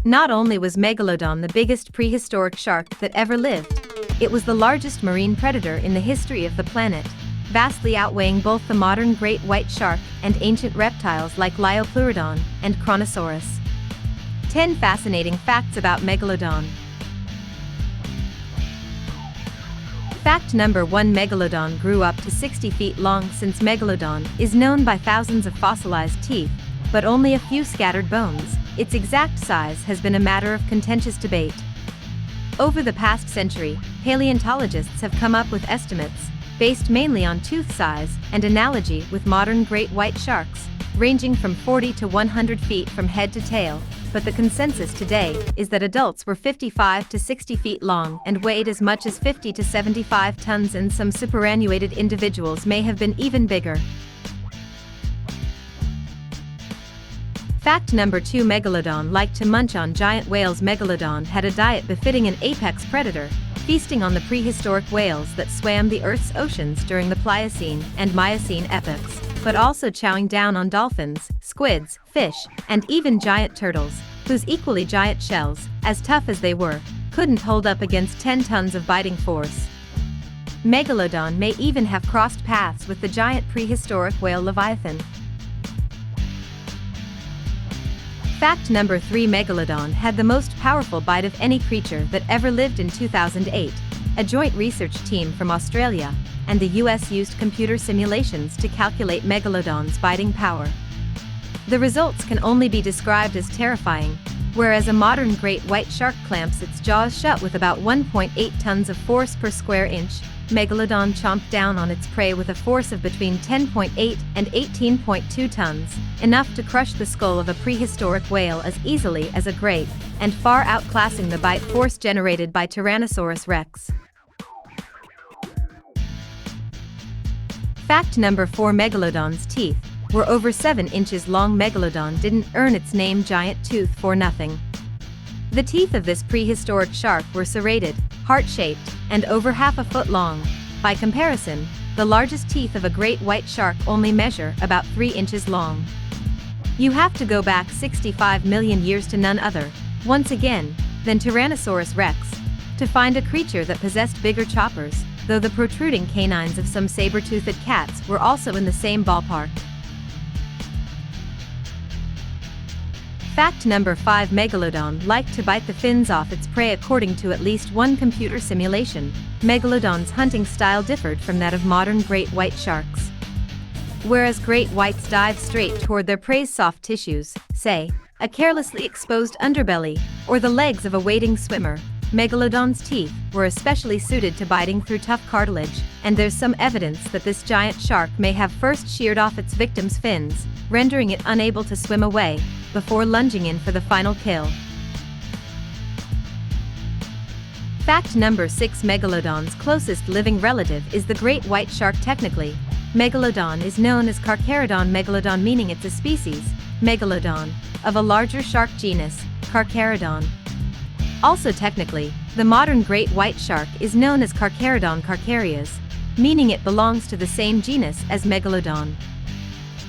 Not only was Megalodon the biggest prehistoric shark that ever lived, it was the largest marine predator in the history of the planet, vastly outweighing both the modern great white shark and ancient reptiles like Liopleurodon and Kronosaurus. 10 fascinating facts about Megalodon. Fact number 1: Megalodon grew up to 60 feet long. Since Megalodon is known by thousands of fossilized teeth, but only a few scattered bones, its exact size has been a matter of contentious debate. Over the past century, paleontologists have come up with estimates, based mainly on tooth size and analogy with modern great white sharks, ranging from 40 to 100 feet from head to tail, but the consensus today is that adults were 55 to 60 feet long and weighed as much as 50 to 75 tons, and some superannuated individuals may have been even bigger. Fact number 2: Megalodon liked to munch on giant whales. Megalodon had a diet befitting an apex predator, feasting on the prehistoric whales that swam the Earth's oceans during the Pliocene and Miocene epochs, but also chowing down on dolphins, squids, fish, and even giant turtles, whose equally giant shells, as tough as they were, couldn't hold up against 10 tons of biting force. Megalodon may even have crossed paths with the giant prehistoric whale Leviathan. Fact number 3: Megalodon had the most powerful bite of any creature that ever lived. In 2008, a joint research team from Australia and the US used computer simulations to calculate Megalodon's biting power. The results can only be described as terrifying. Whereas a modern great white shark clamps its jaws shut with about 1.8 tons of force per square inch, Megalodon chomped down on its prey with a force of between 10.8 and 18.2 tons, enough to crush the skull of a prehistoric whale as easily as a grape, and far outclassing the bite force generated by Tyrannosaurus rex. Fact number 4: Megalodon's teeth were over 7 inches long. Megalodon didn't earn its name giant tooth for nothing. The teeth of this prehistoric shark were serrated, heart-shaped, and over half a foot long. By comparison, the largest teeth of a great white shark only measure about 3 inches long. You have to go back 65 million years to none other, once again, than Tyrannosaurus rex, to find a creature that possessed bigger choppers, though the protruding canines of some saber-toothed cats were also in the same ballpark. Fact number 5: Megalodon liked to bite the fins off its prey. According to at least one computer simulation, Megalodon's hunting style differed from that of modern great white sharks. Whereas great whites dive straight toward their prey's soft tissues, say, a carelessly exposed underbelly, or the legs of a wading swimmer, Megalodon's teeth were especially suited to biting through tough cartilage, and there's some evidence that this giant shark may have first sheared off its victim's fins, rendering it unable to swim away, before lunging in for the final kill. Fact number 6: Megalodon's closest living relative is the great white shark. Technically, Megalodon is known as Carcharodon. Megalodon meaning it's a species, Megalodon, of a larger shark genus, Carcharodon. Also technically, the modern great white shark is known as Carcharodon carcharias, meaning it belongs to the same genus as Megalodon.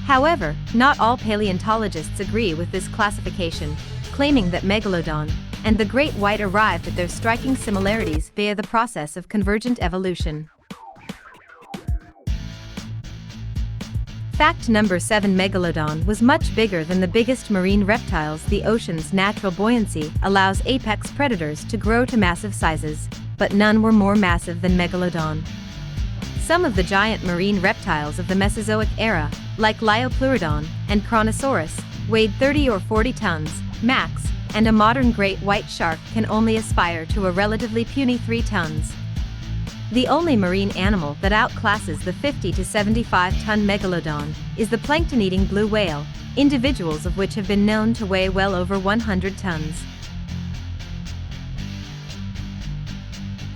However, not all paleontologists agree with this classification, claiming that Megalodon and the great white arrived at their striking similarities via the process of convergent evolution. Fact number 7: Megalodon was much bigger than the biggest marine reptiles. The ocean's natural buoyancy allows apex predators to grow to massive sizes, but none were more massive than Megalodon. Some of the giant marine reptiles of the Mesozoic era, like Liopleurodon and Kronosaurus, weighed 30 or 40 tons, max, and a modern great white shark can only aspire to a relatively puny 3 tons. The only marine animal that outclasses the 50 to 75-ton Megalodon is the plankton-eating blue whale, individuals of which have been known to weigh well over 100 tons.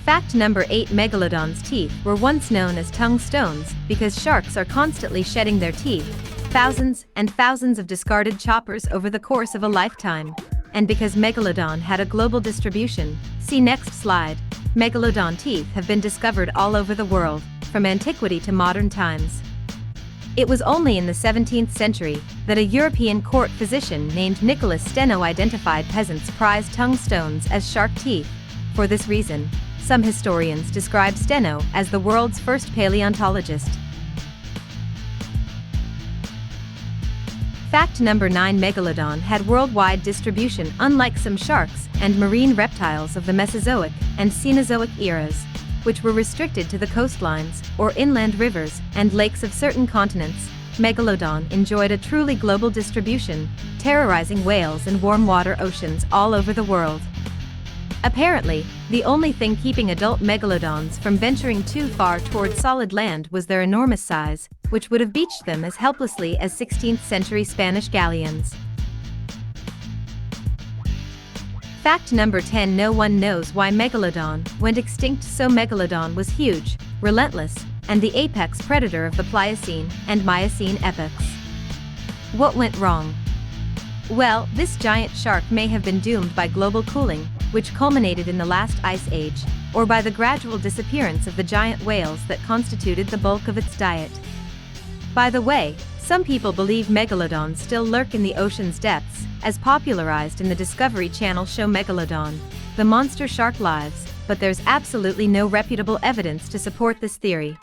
Fact number 8: Megalodon's teeth were once known as tongue stones because sharks are constantly shedding their teeth, thousands and thousands of discarded choppers over the course of a lifetime. And because Megalodon had a global distribution, see next slide, Megalodon teeth have been discovered all over the world, from antiquity to modern times. It was only in the 17th century that a European court physician named Nicholas Steno identified peasants' prized tongue stones as shark teeth. For this reason, some historians describe Steno as the world's first paleontologist. Fact number 9: Megalodon had worldwide distribution unlike some sharks and marine reptiles of the Mesozoic and Cenozoic eras, which were restricted to the coastlines or inland rivers and lakes of certain continents. Megalodon enjoyed a truly global distribution, terrorizing whales and warm-water oceans all over the world. Apparently, the only thing keeping adult megalodons from venturing too far toward solid land was their enormous size, which would have beached them as helplessly as 16th-century Spanish galleons. Fact number 10: no one knows why Megalodon went extinct. So Megalodon was huge, relentless, and the apex predator of the Pliocene and Miocene epochs. What went wrong? Well, this giant shark may have been doomed by global cooling, which culminated in the last ice age, or by the gradual disappearance of the giant whales that constituted the bulk of its diet. By the way, some people believe megalodons still lurk in the ocean's depths, as popularized in the Discovery Channel show Megalodon: The Monster Shark Lives, but there's absolutely no reputable evidence to support this theory.